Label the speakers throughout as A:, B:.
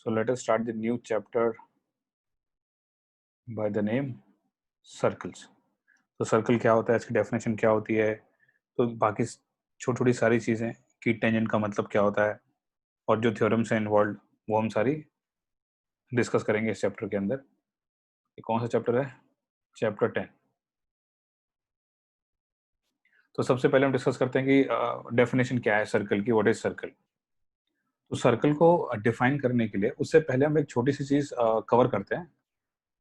A: So let us start the new chapter by the name circles. तो circle क्या होता है, इसकी डेफिनेशन क्या होती है, तो बाकी छोटी छोटी सारी चीज़ें कि टेंजेंट का मतलब क्या होता है और जो थ्योरम्स हैं इन्वॉल्व वो हम सारी डिस्कस करेंगे इस चैप्टर के अंदर। ये कौन सा चैप्टर है? चैप्टर 10। तो सबसे पहले हम डिस्कस करते हैं कि डेफिनेशन क्या है सर्कल की, व्हाट इज सर्कल। तो सर्कल को डिफाइन करने के लिए उससे पहले हम एक छोटी सी चीज़ कवर करते हैं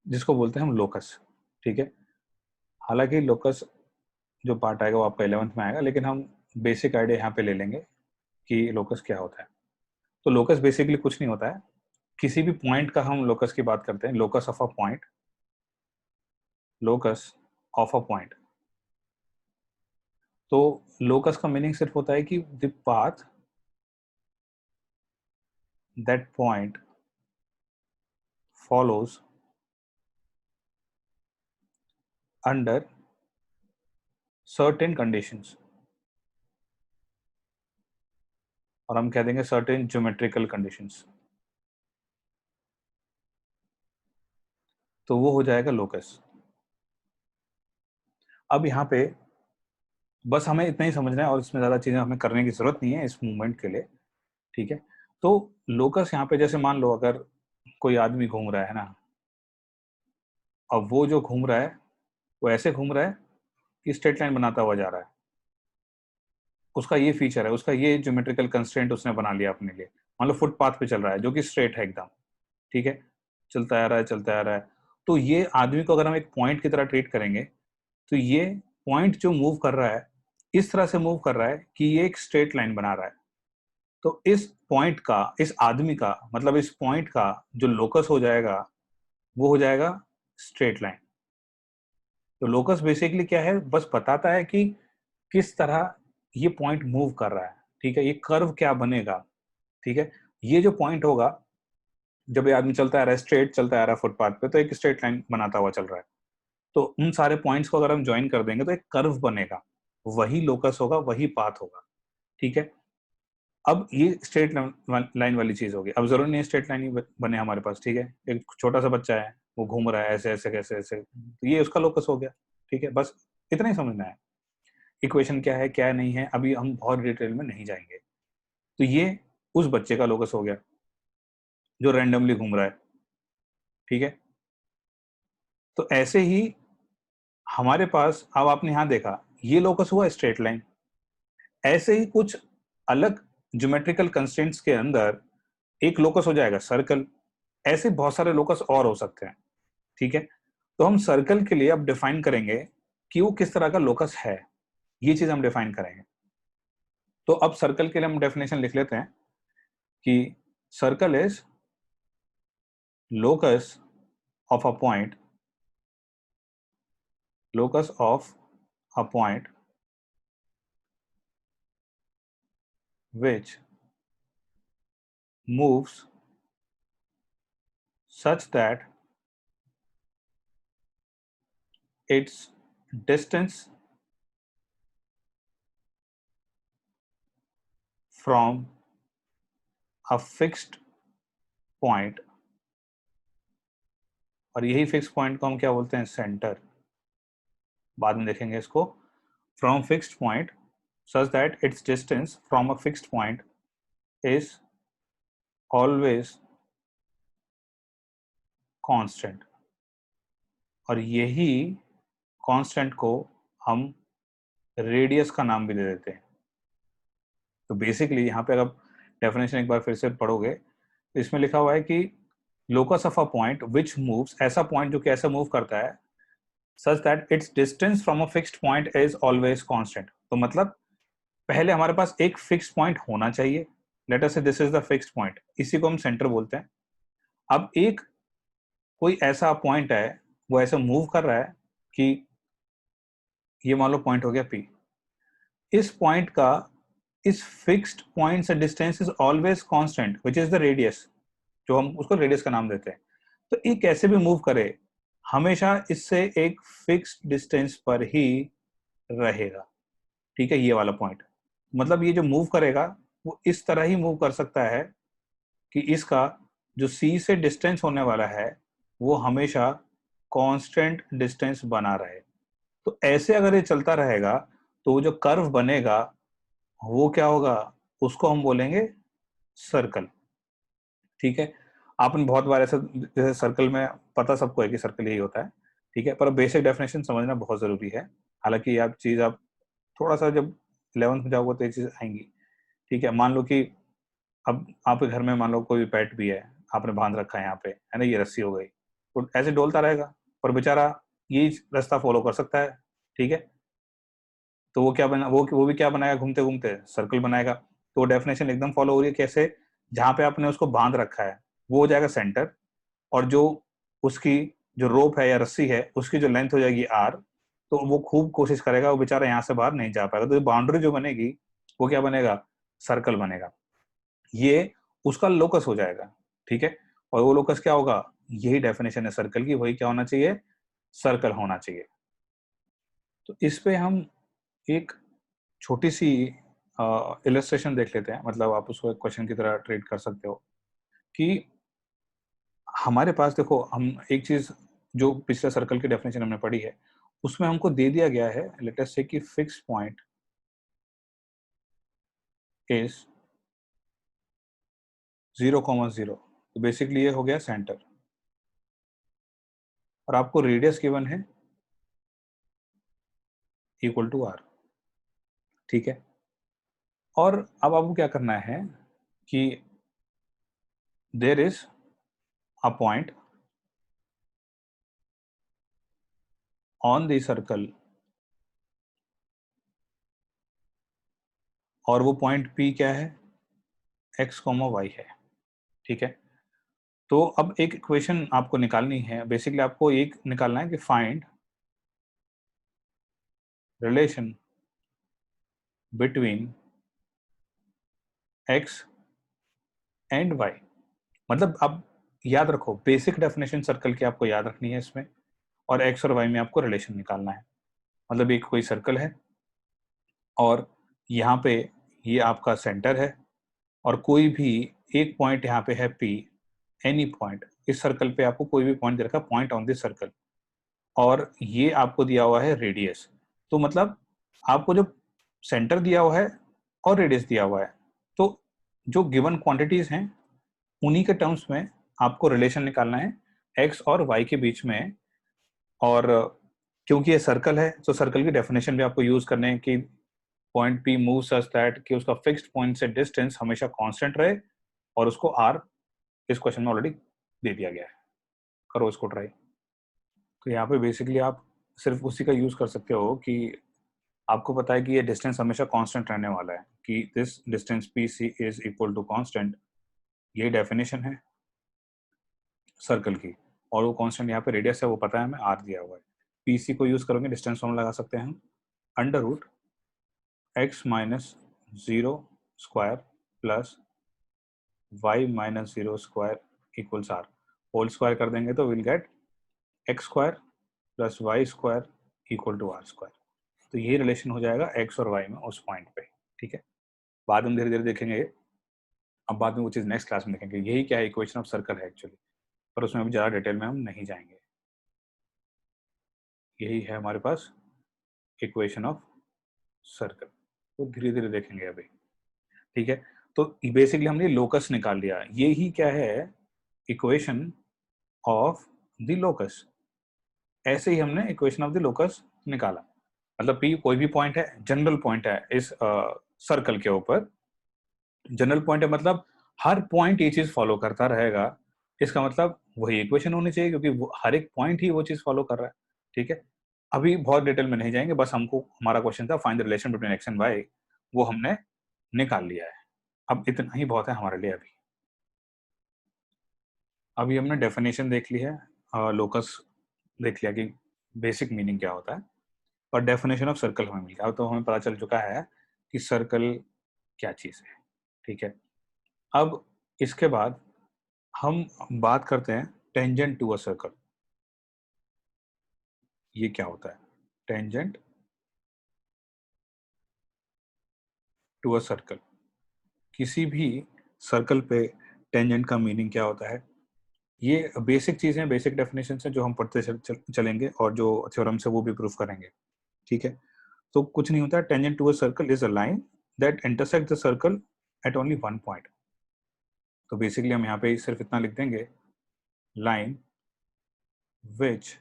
A: जिसको बोलते हैं हम लोकस। ठीक है, हालांकि लोकस जो पार्ट आएगा वो आपका 11th में आएगा, लेकिन हम बेसिक आइडिया यहाँ पे ले लेंगे कि लोकस क्या होता है। तो लोकस बेसिकली कुछ नहीं होता है, किसी भी पॉइंट का हम लोकस की बात करते हैं, locus of a point, locus of a point. तो लोकस का मीनिंग सिर्फ होता है कि the path that point follows under certain conditions, और हम कह देंगे सर्टेन ज्योमेट्रिकल कंडीशंस, तो वो हो जाएगा लोकस। अब यहाँ पे बस हमें इतना ही समझना है और इसमें ज़्यादा चीज़ें हमें करने की ज़रूरत नहीं है इस मूवमेंट के लिए। ठीक है, तो लोकस यहाँ पे जैसे मान लो अगर कोई आदमी घूम रहा है ना, अब वो जो घूम रहा है वो ऐसे घूम रहा है कि स्ट्रेट लाइन बनाता हुआ जा रहा है, उसका ये फीचर है, उसका ये ज्योमेट्रिकल कंस्ट्रेंट उसने बना लिया अपने लिए। मान लो फुटपाथ पे चल रहा है जो कि स्ट्रेट है एकदम, ठीक है, चलता आ रहा है चलता आ रहा है। तो ये आदमी को अगर हम एक पॉइंट की तरह ट्रीट करेंगे तो ये पॉइंट जो मूव कर रहा है इस तरह से मूव कर रहा है कि ये एक स्ट्रेट लाइन बना रहा है। तो इस पॉइंट का, इस आदमी का मतलब इस पॉइंट का जो लोकस हो जाएगा वो हो जाएगा स्ट्रेट लाइन। तो लोकस बेसिकली क्या है, बस बताता है कि किस तरह ये पॉइंट मूव कर रहा है। ठीक है, ये कर्व क्या बनेगा। ठीक है, ये जो पॉइंट होगा जब ये आदमी चलता आ रहा है, स्ट्रेट चलता आ रहा है फुटपाथ पे, तो एक स्ट्रेट लाइन बनाता हुआ चल रहा है। तो उन सारे पॉइंट्स को अगर हम ज्वाइन कर देंगे तो एक कर्व बनेगा, वही लोकस होगा, वही पाथ होगा। ठीक है, अब ये स्ट्रेट लाइन वाली चीज होगी। अब जरूरी नहीं स्ट्रेट लाइन ही बने हमारे पास। ठीक है, एक छोटा सा बच्चा है वो घूम रहा है ऐसे ऐसे कैसे ऐसे, तो ये उसका लोकस हो गया। ठीक है, बस इतना ही समझना है। इक्वेशन क्या है क्या नहीं है अभी हम बहुत डिटेल में नहीं जाएंगे। तो ये उस बच्चे का लोकस हो गया जो रैंडमली घूम रहा है। ठीक है, तो ऐसे ही हमारे पास, अब आपने यहां देखा ये लोकस हुआ स्ट्रेट लाइन, ऐसे ही कुछ अलग ज्योमेट्रिकल कंस्ट्रेंट्स के अंदर एक लोकस हो जाएगा सर्कल। ऐसे बहुत सारे लोकस और हो सकते हैं। ठीक है, तो हम सर्कल के लिए अब डिफाइन करेंगे कि वो किस तरह का लोकस है, ये चीज हम डिफाइन करेंगे। तो अब सर्कल के लिए हम डेफिनेशन लिख लेते हैं कि circle is locus of a point, locus of a point which moves such that its distance from a fixed point, और यही फिक्स पॉइंट को हम क्या बोलते हैं, सेंटर, बाद में देखेंगे इसको, from fixed point such that its distance from a fixed point is always constant, और यही कांस्टेंट को हम रेडियस का नाम भी दे देते हैं। तो बेसिकली यहाँ पे अगर डेफिनेशन एक बार फिर से पढ़ोगे तो इसमें लिखा हुआ है कि locus of a point which moves, ऐसा पॉइंट जो कि ऐसा मूव करता है, such that it's distance from a fixed point is always constant. तो मतलब पहले हमारे पास एक फिक्स्ड पॉइंट होना चाहिए, लेट अस से this is the fixed point, इसी को हम सेंटर बोलते हैं। अब एक कोई ऐसा पॉइंट है वो ऐसा मूव कर रहा है कि ये मान लो पॉइंट हो गया पी, इस पॉइंट का इस फिक्स्ड पॉइंट से distance is always constant which is the radius, जो हम उसको रेडियस का नाम देते हैं। तो ये कैसे भी मूव करे हमेशा इससे एक फिक्स्ड डिस्टेंस पर ही रहेगा। ठीक है, ये वाला पॉइंट मतलब ये जो मूव करेगा वो इस तरह ही मूव कर सकता है कि इसका जो C से डिस्टेंस होने वाला है वो हमेशा कांस्टेंट डिस्टेंस बना रहे। तो ऐसे अगर ये चलता रहेगा तो वो जो कर्व बनेगा वो क्या होगा, उसको हम बोलेंगे सर्कल। ठीक है, आपने बहुत बार ऐसा, जैसे सर्कल में पता सबको है कि सर्कल यही होता है, ठीक है, पर बेसिक डेफिनेशन समझना बहुत जरूरी है। हालांकि आप थोड़ा सा जब 11th में जाओगे तो ये चीज आएंगी। ठीक है, मान लो कि अब आपके घर में मान लो कोई पेट भी है, आपने बांध रखा है यहाँ पे, है ना, ये रस्सी हो गई, तो ऐसे डोलता रहेगा, पर बेचारा यही रास्ता फॉलो कर सकता है। ठीक है, तो वो क्या बना, वो भी क्या बनाएगा, घूमते घूमते सर्कल बनाएगा। तो डेफिनेशन एकदम फॉलो हो रही है कैसे, जहां पे आपने उसको बांध रखा है वो हो जाएगा सेंटर, और जो उसकी जो रोप है या रस्सी है उसकी जो लेंथ हो जाएगी आर, तो वो खूब कोशिश करेगा, वो बेचारा यहाँ से बाहर नहीं जा पाएगा, तो बाउंड्री जो बनेगी वो क्या बनेगा, सर्कल बनेगा। ये उसका लोकस हो जाएगा। ठीक है, और वो लोकस क्या होगा, यही डेफिनेशन है सर्कल की, वही क्या होना चाहिए, सर्कल होना चाहिए। तो इस पे हम एक छोटी सी इलस्ट्रेशन देख लेते हैं, मतलब आप उसको एक क्वेश्चन की तरह ट्रीट कर सकते हो कि हमारे पास देखो, हम एक चीज जो पिछले सर्कल की डेफिनेशन हमने पढ़ी है उसमें हमको दे दिया गया है, लेट अस से कि फिक्स पॉइंट इज 0,0, तो बेसिकली ये हो गया सेंटर, और आपको रेडियस गिवन है इक्वल टू आर। ठीक है, और अब आपको क्या करना है कि there is a point on the circle, और वो पॉइंट P क्या है, x, y है। ठीक है, तो अब एक इक्वेशन आपको निकालनी है, बेसिकली आपको एक निकालना है कि find relation between x and y। मतलब अब याद रखो, बेसिक डेफिनेशन सर्कल की आपको याद रखनी है इसमें, और x और y में आपको रिलेशन निकालना है। मतलब एक कोई सर्कल है और यहाँ पे ये आपका सेंटर है, और कोई भी एक पॉइंट यहाँ पे है P, एनी पॉइंट इस सर्कल पे आपको कोई भी पॉइंट दे रखा, पॉइंट ऑन दिस सर्कल, और ये आपको दिया हुआ है रेडियस। तो मतलब आपको जो सेंटर दिया हुआ है और रेडियस दिया हुआ है, तो जो गिवन क्वांटिटीज हैं उन्हीं के टर्म्स में आपको रिलेशन निकालना है एक्स और वाई के बीच में। और क्योंकि ये सर्कल है तो सर्कल की डेफिनेशन भी आपको यूज करने हैं कि point P move such that कि उसका फिक्स्ड पॉइंट से डिस्टेंस हमेशा कांस्टेंट रहे, और उसको आर इस क्वेश्चन में ऑलरेडी दे दिया गया है। करो इसको ट्राई। तो यहाँ पे बेसिकली आप सिर्फ उसी का यूज कर सकते हो कि आपको पता है कि ये डिस्टेंस हमेशा कांस्टेंट रहने वाला है, कि this distance P C is equal to constant, ये डेफिनेशन है सर्कल की, और वो कांस्टेंट यहाँ पे रेडियस है वो पता है हमें, आर दिया हुआ है। पी सी को यूज करोगे डिस्टेंस फॉर्म लगा सकते हैं हम, under root x minus 0 square plus y minus 0 square equals R, whole square कर देंगे तो will get x square plus y square equal to R square. तो यही रिलेशन हो जाएगा एक्स और वाई में उस पॉइंट पे। ठीक है, बाद में धीरे धीरे देखेंगे, अब बाद में वो चीज़ नेक्स्ट क्लास में देखेंगे, यही क्या है, इक्वेशन ऑफ सर्कल है एक्चुअली, पर उसमें अभी ज़्यादा डिटेल में हम नहीं जाएंगे। यही है हमारे पास इक्वेशन ऑफ सर्कल, तो धीरे धीरे देखेंगे अभी। ठीक है, तो बेसिकली हमने लोकस निकाल लिया, ये ही क्या है, इक्वेशन ऑफ द लोकस। ऐसे ही हमने इक्वेशन ऑफ द लोकस निकाला। मतलब पी कोई भी पॉइंट है, जनरल पॉइंट है इस सर्कल के ऊपर, जनरल पॉइंट है मतलब हर पॉइंट ये चीज फॉलो करता रहेगा, इसका मतलब वही इक्वेशन होनी चाहिए, क्योंकि हर एक पॉइंट ही वो चीज फॉलो कर रहा है। ठीक है, अभी बहुत डिटेल में नहीं जाएंगे, बस हमको हमारा क्वेश्चन था find the relation between x and y, वो हमने निकाल लिया है। अब इतना ही बहुत है हमारे लिए। अभी हमने डेफिनेशन देख ली है, लोकस देख लिया कि बेसिक मीनिंग क्या होता है, और डेफिनेशन ऑफ सर्कल हमें मिल गया, अब तो हमें पता चल चुका है कि सर्कल क्या चीज़ है। ठीक है, अब इसके बाद हम बात करते हैं टेंजेंट टू अ सर्कल। ये क्या होता है, टेंजेंट टू अ सर्कल, किसी भी सर्कल पे टेंजेंट का मीनिंग क्या होता है। ये बेसिक चीज़ें, बेसिक डेफिनेशन है जो हम पढ़ते चलेंगे और जो थ्योरम से वो भी प्रूफ करेंगे, ठीक है। तो कुछ नहीं होता, tangent to a circle is a line that intersects the circle at only one point. तो बेसिकली हम यहाँ पे सिर्फ इतना लिख देंगे, line which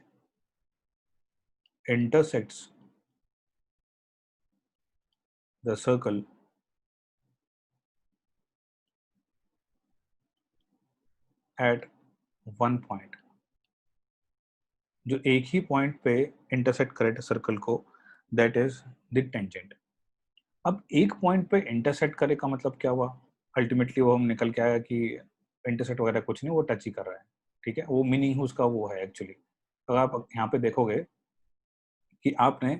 A: intersects the circle at one point, जो एक ही पॉइंट पे इंटरसेक्ट करे सर्कल को, दैट इज द टेंजेंट। अब एक पॉइंट पे इंटरसेक्ट करे का मतलब क्या हुआ, अल्टीमेटली वो हम निकल के आया कि इंटरसेक्ट वगैरह कुछ नहीं, वो टच ही कर रहा है, ठीक है। वो मीनिंग उसका वो है एक्चुअली। अगर आप यहाँ पे देखोगे कि आपने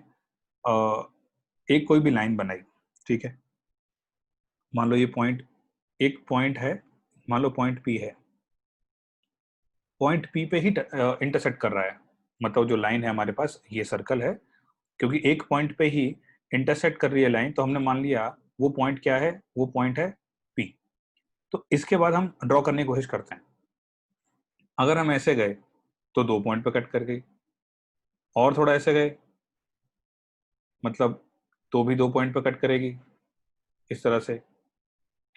A: एक कोई भी लाइन बनाई, ठीक है, मान लो ये पॉइंट, एक पॉइंट है, मान लो पॉइंट पी है, पॉइंट पी पे ही इंटरसेक्ट कर रहा है, मतलब जो लाइन है हमारे पास ये सर्कल है, क्योंकि एक पॉइंट पे ही इंटरसेक्ट कर रही है लाइन, तो हमने मान लिया वो पॉइंट क्या है, वो पॉइंट है पी। तो इसके बाद हम ड्रॉ करने की कोशिश करते हैं। अगर हम ऐसे गए तो 2 पॉइंट पे कट कर गई, और थोड़ा ऐसे गए मतलब तो भी 2 पॉइंट पे कट करेगी, इस तरह से,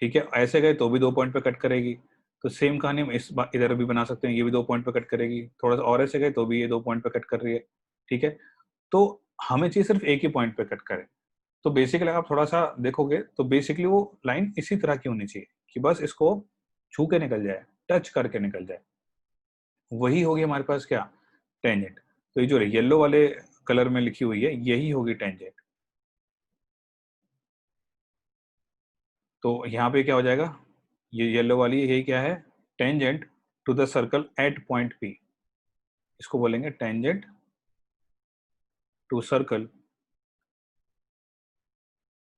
A: ठीक है। ऐसे गए तो भी 2 पॉइंट पे कट करेगी। तो सेम कहानी हम इधर भी बना सकते हैं, ये भी 2 पॉइंट पे कट करेगी, थोड़ा सा और ऐसे गए तो भी ये 2 पॉइंट पे कट कर रही है, ठीक है। तो हमें चाहिए सिर्फ एक ही पॉइंट पे कट करे। तो बेसिकली आप थोड़ा सा देखोगे तो बेसिकली वो लाइन इसी तरह की होनी चाहिए कि बस इसको छू के निकल जाए, टच करके निकल जाए, वही होगी हमारे पास क्या, टेंजेंट। तो ये जो येलो वाले कलर में लिखी हुई है यही होगी टेंजेंट। तो यहाँ पे क्या हो जाएगा, ये येलो वाली यही क्या है, tangent to the circle at point P, इसको बोलेंगे tangent to circle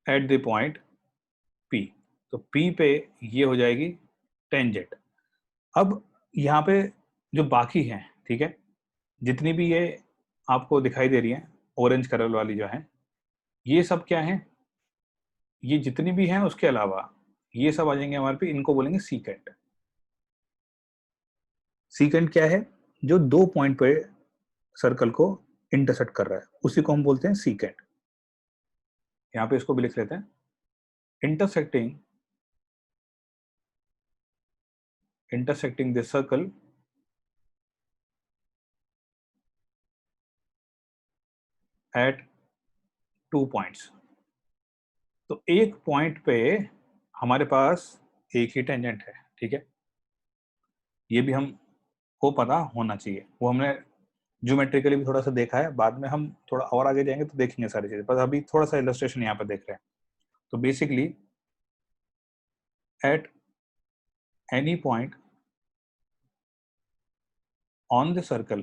A: at the point P. तो पी पे ये हो जाएगी टेंजेंट। अब यहाँ पे जो बाकी हैं, ठीक है, जितनी भी ये आपको दिखाई दे रही हैं ऑरेंज कलर वाली जो है, ये सब क्या है, ये जितनी भी हैं उसके अलावा ये सब आ जाएंगे हमारे पे, इनको बोलेंगे सीकेंट। सीकेंट क्या है, जो 2 पॉइंट पे सर्कल को इंटरसेक्ट कर रहा है उसी को हम बोलते हैं सीकेंट। यहाँ पे इसको भी लिख लेते हैं, intersecting this circle at 2 points। तो एक पॉइंट पे हमारे पास एक ही टेंजेंट है, ठीक है, ये भी हम को पता होना चाहिए, वो हमने ज्योमेट्रिकली भी थोड़ा सा देखा है, बाद में हम थोड़ा और आगे जाएंगे तो देखेंगे सारी चीजें, पर अभी थोड़ा सा इलस्ट्रेशन यहाँ पर देख रहे हैं। तो basically at any point on the circle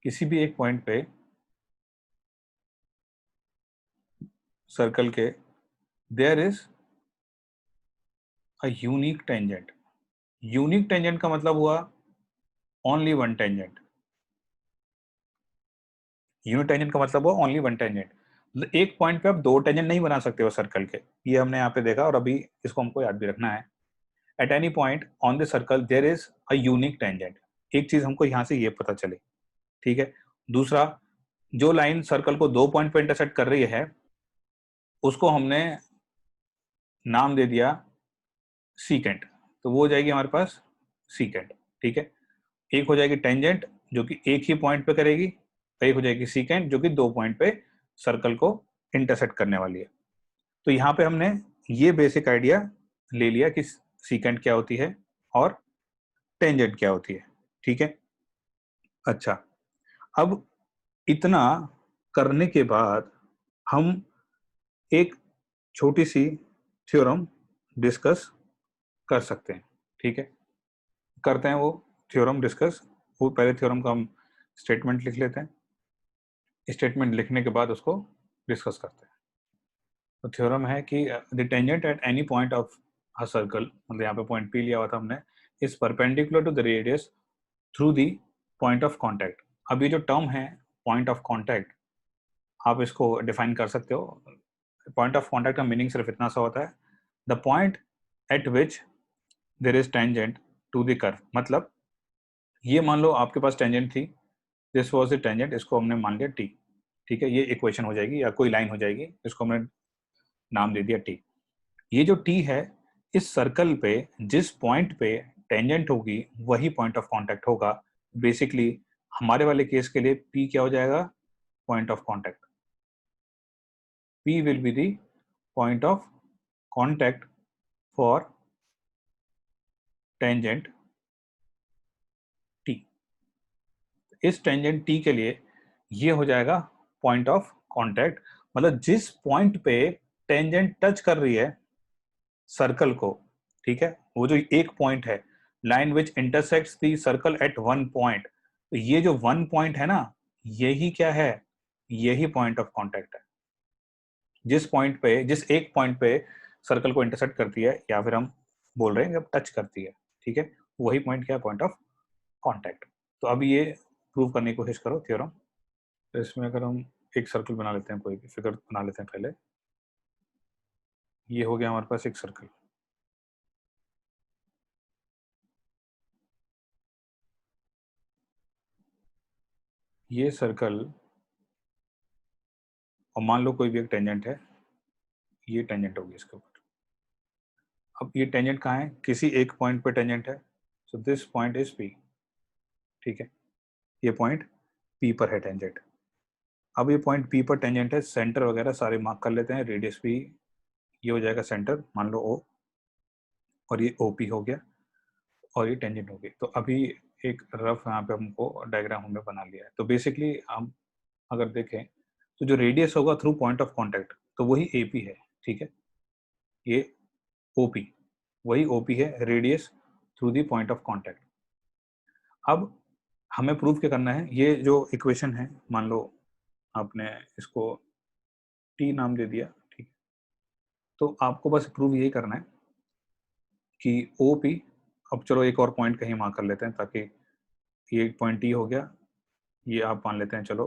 A: किसी भी एक पॉइंट पे सर्कल के there is a unique tangent. Unique tangent का मतलब हुआ only one tangent. Unit tangent का मतलब हुआ ओनली वन टेंजेंट, मतलब एक पॉइंट पे आप 2 टेंजेंट नहीं बना सकते हो सर्कल के, ये हमने यहाँ पे देखा और अभी इसको हमको याद भी रखना है। At any point on the circle there is a unique tangent, एक चीज हमको यहाँ से ये पता चले, ठीक है। दूसरा, जो लाइन सर्कल को 2 पॉइंट पे इंटरसेक्ट कर रही है उसको हमने नाम दे दिया सीकेंट, तो वो हो जाएगी हमारे पास सीकेंट, ठीक है। एक हो जाएगी टेंजेंट जो कि एक ही पॉइंट पे करेगी, एक हो जाएगी सीकेंट जो कि 2 पॉइंट पे सर्कल को इंटरसेक्ट करने वाली है। तो यहाँ पे हमने ये बेसिक आइडिया ले लिया कि सीकेंट क्या होती है और टेंजेंट क्या होती है, ठीक है। अच्छा, अब इतना करने के बाद हम एक छोटी सी थ्योरम डिस्कस कर सकते हैं, ठीक है। करते हैं वो थ्योरम डिस्कस। वो पहले थ्योरम का हम स्टेटमेंट लिख लेते हैं, स्टेटमेंट लिखने के बाद उसको डिस्कस करते हैं। तो थ्योरम है कि the tangent at any point of a circle, मतलब यहाँ पे पॉइंट पी लिया हुआ था हमने, is perpendicular to the radius through the point of contact. अब ये जो टर्म है पॉइंट ऑफ कांटेक्ट, आप इसको डिफाइन कर सकते हो पॉइंट ऑफ कॉन्टैक्ट का मीनिंग सिर्फ इतना सा होता है, the point at which there is tangent to the curve. मतलब ये मान लो आपके पास टेंजेंट थी, दिस वाज द टेंजेंट, इसको हमने मान लिया टी, ठीक है, ये इक्वेशन हो जाएगी या कोई लाइन हो जाएगी, इसको हमने नाम दे दिया टी। ये जो टी है, इस सर्कल पे जिस पॉइंट पे टेंजेंट होगी वही पॉइंट ऑफ कांटेक्ट होगा। बेसिकली हमारे वाले केस के लिए पी क्या हो जाएगा, point of contact. P will be the point of contact for tangent T. इस टेंजेंट टी के लिए ये हो जाएगा पॉइंट ऑफ कांटेक्ट, मतलब जिस पॉइंट पे टेंजेंट टच कर रही है सर्कल को, ठीक है, वो जो एक पॉइंट है, line which intersects the circle eight one point, तो ये जो वन पॉइंट है ना, यही क्या है, यही पॉइंट ऑफ कांटेक्ट है। जिस पॉइंट पे, जिस एक पॉइंट पे सर्कल को इंटरसेक्ट करती है, या फिर हम बोल रहे हैं जब टच करती है, ठीक है, वही पॉइंट क्या है, पॉइंट ऑफ कांटेक्ट। तो अब ये प्रूव करने की कोशिश करो थ्योरम। तो इसमें अगर हम एक सर्कल बना लेते हैं, कोई भी फिगर बना लेते हैं पहले, ये हो गया हमारे पास एक सर्कल। ये सर्कल, और मान लो कोई भी एक टेंजेंट है, ये टेंजेंट होगी इसके ऊपर। अब ये टेंजेंट कहाँ है, किसी एक पॉइंट पे टेंजेंट है, so this point is P, ठीक है, ये पॉइंट पी पर है टेंजेंट। अब ये पॉइंट पी पर टेंजेंट है, सेंटर वगैरह सारे मार्क कर लेते हैं, रेडियस भी, ये हो जाएगा सेंटर, मान लो ओ, और ये ओ पी हो गया, और ये टेंजेंट हो गई। तो अभी एक रफ यहाँ पे हमको डायग्राम हमने बना लिया है। तो बेसिकली हम अगर देखें तो जो रेडियस होगा थ्रू पॉइंट ऑफ कांटेक्ट, तो वही ए पी है, ठीक है, ये ओ पी, वही ओ पी है, radius through the point of contact. अब हमें प्रूव क्या करना है, ये जो इक्वेशन है, मान लो आपने इसको टी नाम दे दिया, ठीक है, तो आपको बस प्रूव यही करना है कि ओ पी, अब चलो एक और पॉइंट कहीं मार्क कर लेते हैं, ताकि ये पॉइंट टी हो गया, ये आप मान लेते हैं चलो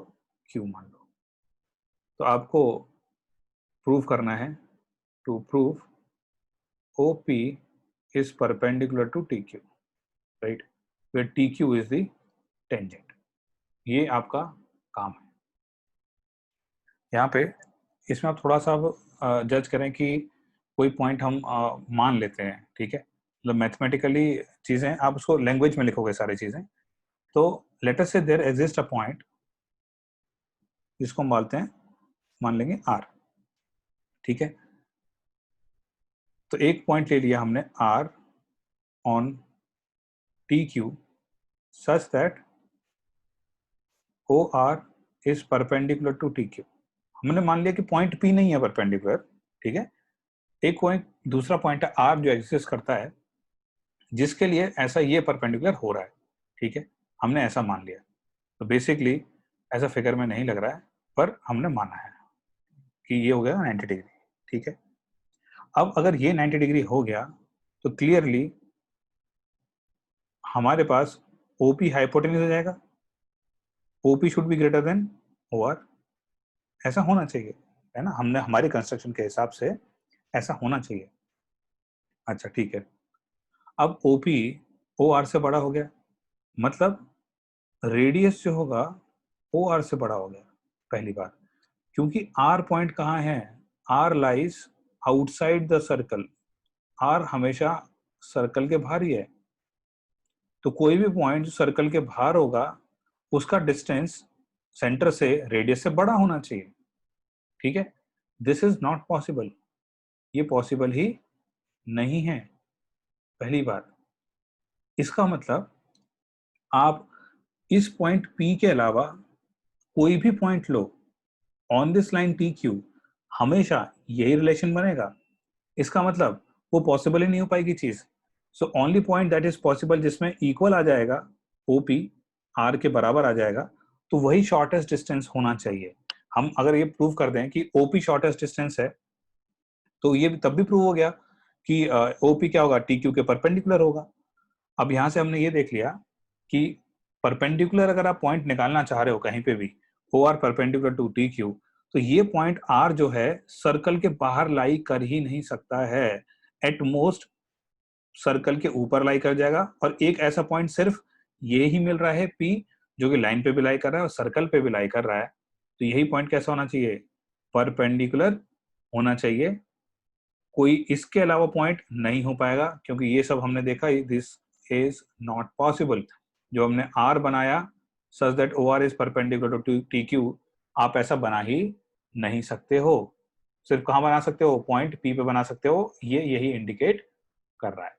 A: क्यू मान लो। तो आपको प्रूव करना है, to prove O P is perpendicular to TQ, right? Where TQ is the tangent. ये आपका काम है। यहाँ पे इसमें आप थोड़ा सा जज करें कि कोई पॉइंट हम मान लेते हैं, ठीक है, मतलब मैथमेटिकली चीजें आप उसको लैंग्वेज में लिखोगे सारी चीजें। तो लेट अस से देयर एग्जिस्ट अ पॉइंट, जिसको हम बोलते हैं, मान लेंगे R, ठीक है। तो एक पॉइंट ले लिया हमने R on TQ such that OR is perpendicular to TQ। हमने मान लिया कि पॉइंट P नहीं है परपेंडिकुलर, ठीक है, एक पॉइंट, दूसरा पॉइंट है R जो एग्जिस्ट करता है, जिसके लिए ऐसा ये परपेंडिकुलर हो रहा है, ठीक है, हमने ऐसा मान लिया। तो बेसिकली ऐसा फिगर में नहीं लग रहा है, पर हमने माना है कि ये हो गया 90 डिग्री, ठीक है। अब अगर ये 90 डिग्री हो गया तो क्लियरली हमारे पास OP हाइपोटेन्यूज हो जाएगा, OP should be greater than OR, ऐसा होना चाहिए, है ना, हमने हमारे कंस्ट्रक्शन के हिसाब से ऐसा होना चाहिए। अच्छा ठीक है, अब OP OR से बड़ा हो गया, मतलब रेडियस जो होगा OR से बड़ा हो गया, पहली बात, क्योंकि R पॉइंट कहाँ है, R lies outside the circle, R हमेशा सर्कल के बाहर ही है। तो कोई भी पॉइंट जो सर्कल के बाहर होगा उसका डिस्टेंस सेंटर से रेडियस से बड़ा होना चाहिए, ठीक है। दिस इज नॉट पॉसिबल, ये पॉसिबल ही नहीं है, पहली बात। इसका मतलब आप इस पॉइंट P के अलावा कोई भी point low on this line TQ, हमेशा यही रिलेशन बनेगा। इसका मतलब वो पॉसिबल ही नहीं हो पाएगी चीज। So only point that is possible जिसमें इक्वल आ जाएगा, OP R के बराबर आ जाएगा, तो वही शॉर्टेस्ट डिस्टेंस होना चाहिए। हम अगर ये प्रूव कर दें कि OP शॉर्टेस्ट डिस्टेंस है, तो ये तब भी प्रूव हो गया कि OP क्या होगा, TQ के परपेंडिकुलर होगा। अब यहां से हमने ये देख लिया कि परपेंडिकुलर अगर आप पॉइंट निकालना चाह रहे हो कहीं पे भी, OR परपेंडिकुलर टू TQ, तो ये पॉइंट आर जो है सर्कल के बाहर लाई कर ही नहीं सकता है, एट मोस्ट सर्कल के ऊपर लाई कर जाएगा। और एक ऐसा पॉइंट सिर्फ ये ही मिल रहा है पी, जो कि लाइन पे भी लाई कर रहा है और सर्कल पे भी लाई कर रहा है। तो यही पॉइंट कैसा होना चाहिए, परपेंडिकुलर होना चाहिए। कोई इसके अलावा पॉइंट नहीं हो पाएगा, क्योंकि ये सब हमने देखा, दिस इज नॉट पॉसिबल। जो हमने आर बनाया such that O R is perpendicular to T Q, आप ऐसा बना ही नहीं सकते हो। सिर्फ कहां बना सकते हो, पॉइंट पी पे बना सकते हो, ये यही इंडिकेट कर रहा है।